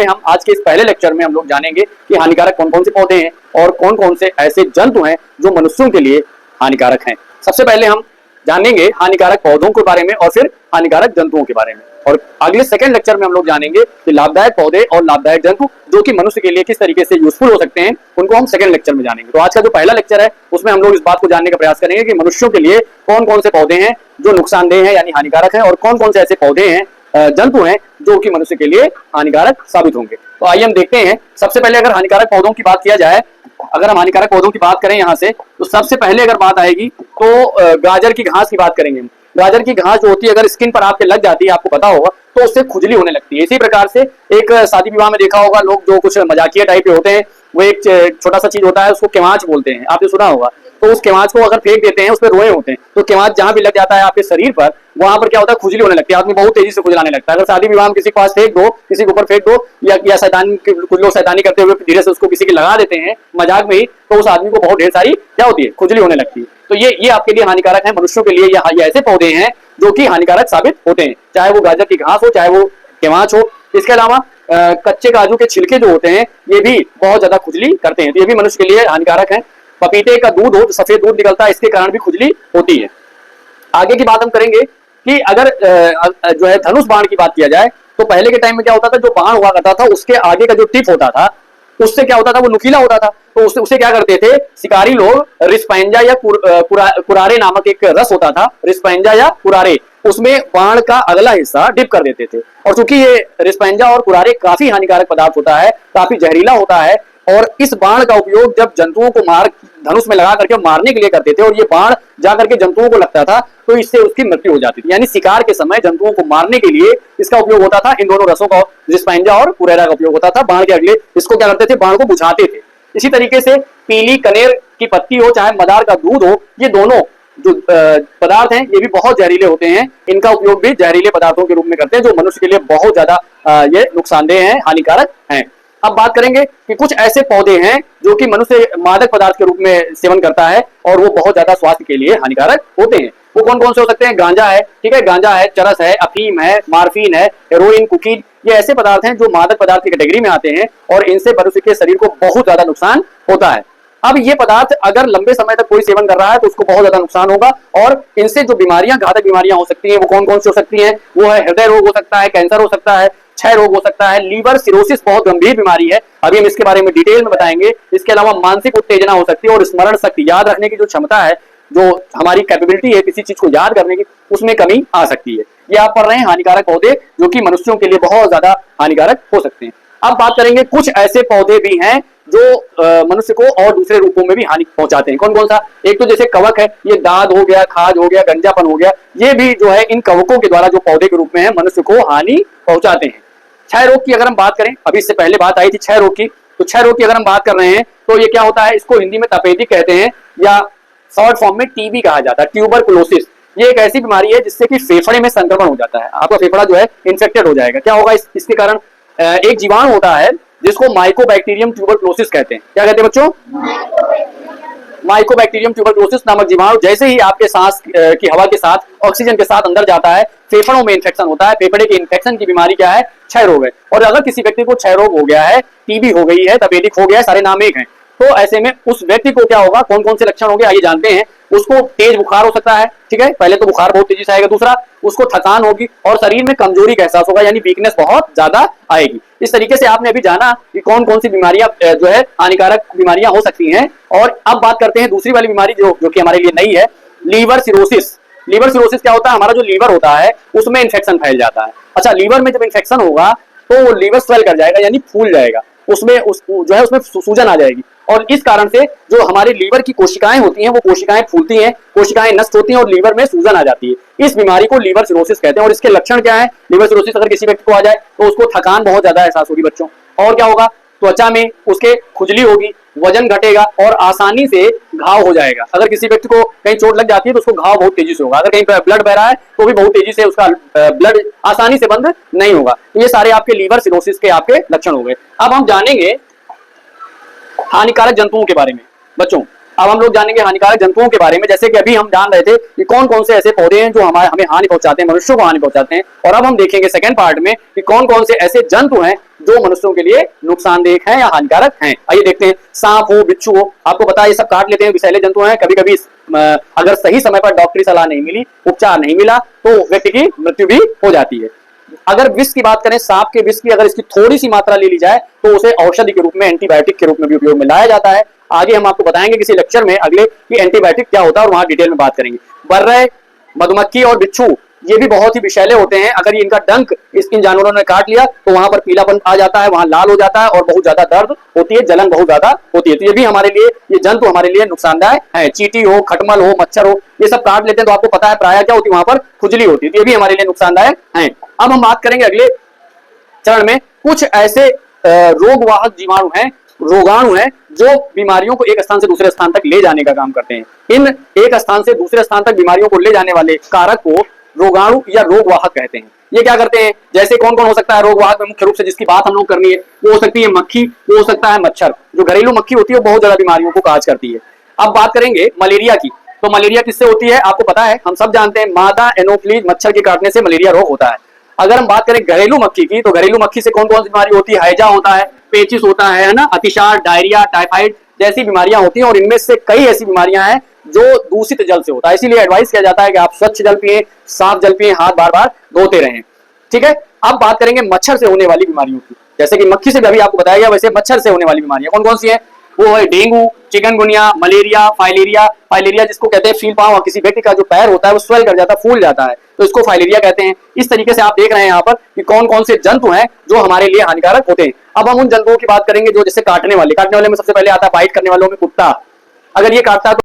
हम आज के इस पहले लेक्चर में हम लोग जानेंगे कि हानिकारक कौन कौन से पौधे हैं और कौन कौन से ऐसे जंतु हैं जो मनुष्यों के लिए हानिकारक हैं। सबसे पहले हम जानेंगे हानिकारक पौधों के बारे में और फिर हानिकारक जंतुओं के बारे में, और अगले सेकंड लेक्चर में हम लोग जानेंगे कि लाभदायक पौधे और लाभदायक जंतु जो कि मनुष्य के लिए किस तरीके से यूजफुल हो सकते हैं, उनको हम सेकंड लेक्चर में जानेंगे। तो आज का जो पहला लेक्चर है उसमें हम लोग इस बात को जानने का प्रयास करेंगे कि मनुष्यों के लिए कौन कौन से पौधे हैं जो नुकसानदेह हैं यानी हानिकारक हैं, और कौन कौन से ऐसे पौधे हैं जंतु हैं जो कि मनुष्य के लिए हानिकारक साबित होंगे। तो आइए हम देखते हैं। सबसे पहले अगर हानिकारक पौधों की बात किया जाए, अगर हम हानिकारक पौधों की बात करें यहाँ से, तो सबसे पहले अगर बात आएगी तो गाजर की घास की बात करेंगे। गाजर की घास जो होती है अगर स्किन पर आपके लग जाती है, आपको पता होगा, तो उससे खुजली होने लगती है। इसी प्रकार से एक शादी विवाह में देखा होगा लोग जो कुछ मजाकिया टाइप के होते हैं, वो एक छोटा सा चीज होता है उसको केवांच बोलते हैं, आपने सुना होगा। तो उस केवांच को अगर फेंक देते हैं, उस पर रोए होते हैं, तो केवांच जहां भी लग जाता है आपके शरीर पर, वहां पर क्या होता है, खुजली होने लगती है, आदमी बहुत तेजी से खुजलाने लगता है। अगर शादी विवाह में किसी के पास फेंक दो, किसी के ऊपर फेंक दो, या शैतानी, कुछ लोग शैतानी करते हुए धीरे से उसको किसी की लगा देते हैं मजाक में ही, तो उस आदमी को बहुत ढेर सारी क्या होती है, खुजली होने लगती है। तो ये आपके लिए हानिकारक है। मनुष्यों के लिए ये ऐसे पौधे हैं जो कि हानिकारक साबित होते हैं, चाहे वो गाजर की घास हो, चाहे वो केवांच हो। इसके अलावा कच्चे काजू के छिलके जो होते हैं ये भी बहुत ज्यादा खुजली करते हैं, तो ये भी मनुष्य के लिए हानिकारक है। पपीते का दूध हो, सफेद दूध निकलता है, इसके कारण भी खुजली होती है। आगे की बात हम करेंगे कि अगर जो है धनुष बाण की बात किया जाए, तो पहले के टाइम में क्या होता था, जो बाण हुआ करता था उसके आगे का जो टिप होता था उससे क्या होता था, वो नुकीला होता था। तो उसे क्या करते थे शिकारी लोग, रिस्पैंजा या कुरारे नामक एक रस होता था, रिस्पैंजा या कुरारे, उसमें बाण का अगला हिस्सा डिप कर देते थे। और चूंकि ये रिस्पैंजा और कुरारे काफी हानिकारक पदार्थ होता है, काफी जहरीला होता है, और इस बाण का उपयोग जब जंतुओं को धनुष में लगा करके मारने के लिए करते थे, और ये बाण जाकर के जंतुओं को लगता था तो इससे उसकी मृत्यु हो जाती थी। यानी शिकार के समय जंतुओं को मारने के लिए इसका उपयोग होता था। इन दोनों रसों का, रिस्पैंजा और कुरेरा का उपयोग होता था बाण के अगले। इसको क्या करते थे, बाण को बुझाते थे। इसी तरीके से पीली कनेर की पत्ती हो, चाहे मदार का दूध हो, ये दोनों जो पदार्थ हैं ये भी बहुत जहरीले होते हैं। इनका उपयोग भी जहरीले पदार्थों के रूप में करते हैं जो मनुष्य के लिए बहुत ज्यादा ये नुकसानदेह हैं, हानिकारक हैं। अब बात करेंगे कि कुछ ऐसे पौधे हैं जो कि मनुष्य मादक पदार्थ के रूप में सेवन करता है और वो बहुत ज्यादा स्वास्थ्य के लिए हानिकारक होते हैं। वो कौन कौन से हो सकते हैं? गांजा है, ठीक है, गांजा है, चरस है, अफीम है, मार्फिन है, हेरोइन, कुकीन, ये ऐसे पदार्थ हैं जो मादक पदार्थ की कैटेगरी में आते हैं और इनसे मनुष्य के शरीर को बहुत ज्यादा नुकसान होता है। अब ये पदार्थ अगर लंबे समय तक कोई सेवन कर रहा है तो उसको बहुत ज्यादा नुकसान होगा, और इनसे जो बीमारियां, घातक बीमारियां हो सकती हैं, वो कौन कौन सी हो सकती हैं? वो है हृदय रोग हो सकता है, कैंसर हो सकता है, क्षय रोग हो सकता है, लीवर सिरोसिस बहुत गंभीर बीमारी है, अभी हम इसके बारे में डिटेल में बताएंगे। इसके अलावा मानसिक उत्तेजना हो सकती है, और स्मरण शक्ति, याद रखने की जो क्षमता है, जो हमारी कैपेबिलिटी है किसी चीज को याद करने की, उसमें कमी आ सकती है। ये आप पढ़ रहे हैं हानिकारक पौधे जो कि मनुष्यों के लिए बहुत ज्यादा हानिकारक हो सकते हैं। अब बात करेंगे कुछ ऐसे पौधे भी हैं जो मनुष्य को और दूसरे रूपों में भी हानि पहुंचाते हैं। कौन कौन सा? एक तो जैसे कवक है, ये दाद हो गया, खाज हो गया, गंजापन हो गया, ये भी जो है इन कवकों के द्वारा जो पौधे के रूप में है मनुष्य को हानि पहुंचाते हैं। क्षय रोग की अगर हम बात करें, अभी इससे पहले बात आई थी क्षय रोग की, तो क्षय रोग की अगर हम बात कर रहे हैं तो ये क्या होता है, इसको हिंदी में तपेदिक कहते हैं, या शॉर्ट फॉर्म में टीबी कहा जाता है, ट्यूबरकुलोसिस। ये एक ऐसी बीमारी है जिससे कि फेफड़े में संक्रमण हो जाता है, आपका फेफड़ा जो है इन्फेक्टेड हो जाएगा। क्या होगा इसके कारण? एक जीवाणु होता है जिसको माइकोबैक्टीरियम ट्यूबरकुलोसिस कहते हैं। क्या कहते हैं बच्चों? माइकोबैक्टीरियम ट्यूबरकुलोसिस नामक जीवाणु जैसे ही आपके सांस की हवा के साथ, ऑक्सीजन के साथ अंदर जाता है, फेफड़ों में इन्फेक्शन होता है। फेफड़े के इन्फेक्शन की बीमारी क्या है? क्षय रोग है। और अगर किसी व्यक्ति को क्षय रोग हो गया है, टीबी हो गई है, तपेदिक हो गया है, सारे नाम एक हैं, तो ऐसे में उस व्यक्ति को क्या होगा, कौन कौन से लक्षण होंगे आइए जानते हैं। उसको तेज बुखार हो सकता है, ठीक है, पहले तो बुखार बहुत तेजी से आएगा। दूसरा, उसको थकान होगी और शरीर में कमजोरी का एहसास होगा, यानी वीकनेस बहुत ज्यादा आएगी। इस तरीके से आपने अभी जाना कि कौन कौन सी बीमारियां जो है हानिकारक बीमारियां हो सकती हैं। और अब बात करते हैं दूसरी वाली बीमारी जो कि हमारे लिए नई है, लीवर सिरोसिस। लीवर सिरोसिस क्या होता है? हमारा जो लीवर होता है उसमें इन्फेक्शन फैल जाता है। अच्छा, लीवर में जब इन्फेक्शन होगा तो वो लीवर स्वेल कर जाएगा, यानी फूल जाएगा, उसमें जो है उसमें सूजन आ जाएगी, और इस कारण से जो हमारे लीवर की कोशिकाएं होती हैं वो कोशिकाएं फूलती हैं, कोशिकाएं नष्ट होती हैं और लीवर में सूजन आ जाती है। इस बीमारी को लीवर सिरोसिस कहते हैं। और इसके लक्षण क्या है? लीवर सिरोसिस अगर किसी व्यक्ति को आ जाए तो उसको थकान बहुत ज्यादा एहसास होगी बच्चों, और क्या होगा, त्वचा में उसके खुजली होगी, वजन घटेगा और आसानी से घाव हो जाएगा। अगर किसी व्यक्ति को कहीं चोट लग जाती है तो उसको घाव बहुत तेजी से होगा, अगर कहीं ब्लड बह रहा है तो भी बहुत तेजी से उसका ब्लड आसानी से बंद नहीं होगा। तो ये सारे आपके लीवर सिरोसिस के आपके लक्षण हो गए। अब हम जानेंगे हानिकारक जंतुओं के बारे में बच्चों। अब हम लोग जानेंगे हानिकारक जंतुओं के बारे में, जैसे कि अभी हम जान रहे थे कि कौन कौन से ऐसे पौधे हैं जो हमें हानि पहुंचाते हैं, मनुष्यों को हानि पहुंचाते हैं। और अब हम देखेंगे सेकंड पार्ट में कि कौन कौन से ऐसे जंतु हैं जो मनुष्यों के लिए नुकसानदेह हैं या हानिकारक हैं। आइए देखते हैं। सांप हो, बिच्छू हो, आपको पता है ये सब काट लेते हैं, विषैले जंतु हैं। कभी कभी अगर सही समय पर डॉक्टरी सलाह नहीं मिली, उपचार नहीं मिला, तो व्यक्ति की मृत्यु भी हो जाती है। अगर विष की बात करें, सांप के विष की अगर इसकी थोड़ी सी मात्रा ले ली जाए तो उसे औषधि के रूप में, एंटीबायोटिक के रूप में भी उपयोग में लाया जाता है। आगे हम आपको बताएंगे किसी लेक्चर में अगले कि एंटीबायोटिक क्या होता है और वहां डिटेल में बात करेंगे। बर्रे, मधुमक्खी और बिच्छू ये भी बहुत ही विषैले होते हैं। अगर इनका डंक इन जानवरों ने काट लिया तो वहां पर पीलापन आ जाता है, वहां लाल हो जाता है और बहुत ज्यादा दर्द होती है, जलन बहुत ज्यादा होती है। तो ये भी हमारे लिए, ये जंतु हमारे लिए नुकसानदायक है। चींटी हो, खटमल हो, मच्छर हो, ये सब काट लेते हैं तो आपको पता है प्राय क्या होती है, वहां पर खुजली होती है। तो ये भी हमारे लिए नुकसानदायक है। अब हम बात करेंगे अगले चरण में, कुछ ऐसे रोगवाहक जीवाणु हैं, रोगाणु हैं, जो बीमारियों को एक स्थान से दूसरे स्थान तक ले जाने का काम करते हैं। इन एक स्थान से दूसरे स्थान तक बीमारियों को ले जाने वाले कारक को रोगाणु या रोगवाहक कहते हैं। ये क्या करते हैं, जैसे कौन कौन हो सकता है रोगवाहक में, मुख्य रूप से जिसकी बात हम लोग करनी है वो हो सकती है मक्खी, वो हो सकता है मच्छर। जो घरेलू मक्खी होती है वो बहुत ज्यादा बीमारियों को काज करती है। अब बात करेंगे मलेरिया की, तो मलेरिया किससे होती है आपको पता है, हम सब जानते हैं, मादा एनोफ्लीज मच्छर के काटने से मलेरिया रोग होता है। अगर हम बात करें घरेलू मक्खी की, तो घरेलू मक्खी से कौन कौन सी बीमारी होती है, हैजा होता है, पेचिस होता है ना, अतिसार, डायरिया, टाइफाइड जैसी बीमारियां होती हैं। और इनमें से कई ऐसी बीमारियां हैं जो दूषित जल से होता है। इसीलिए एडवाइस किया जाता है कि आप स्वच्छ जल पिए, साफ जल पिए, हाथ बार बार धोते रहें। ठीक है। अब बात करेंगे मच्छर से होने वाली बीमारियों की। जैसे कि मक्खी से भी अभी आपको बताया गया, वैसे मच्छर से होने वाली बीमारियां कौन कौन सी है, वो है dengue, chikungunya, malaria, filaria. Filaria जिसको कहते हैं फील पाँव, किसी व्यक्ति का जो पैर होता है वो स्वेल कर जाता है, फूल जाता है, तो इसको फाइलेरिया कहते हैं। इस तरीके से आप देख रहे हैं यहाँ पर कि कौन कौन से जंतु हैं जो हमारे लिए हानिकारक होते हैं। अब हम उन जंतुओं की बात करेंगे जो जैसे काटने वाले में सबसे पहले आता है, बाइट करने वालों में कुत्ता। अगर ये काटता है तो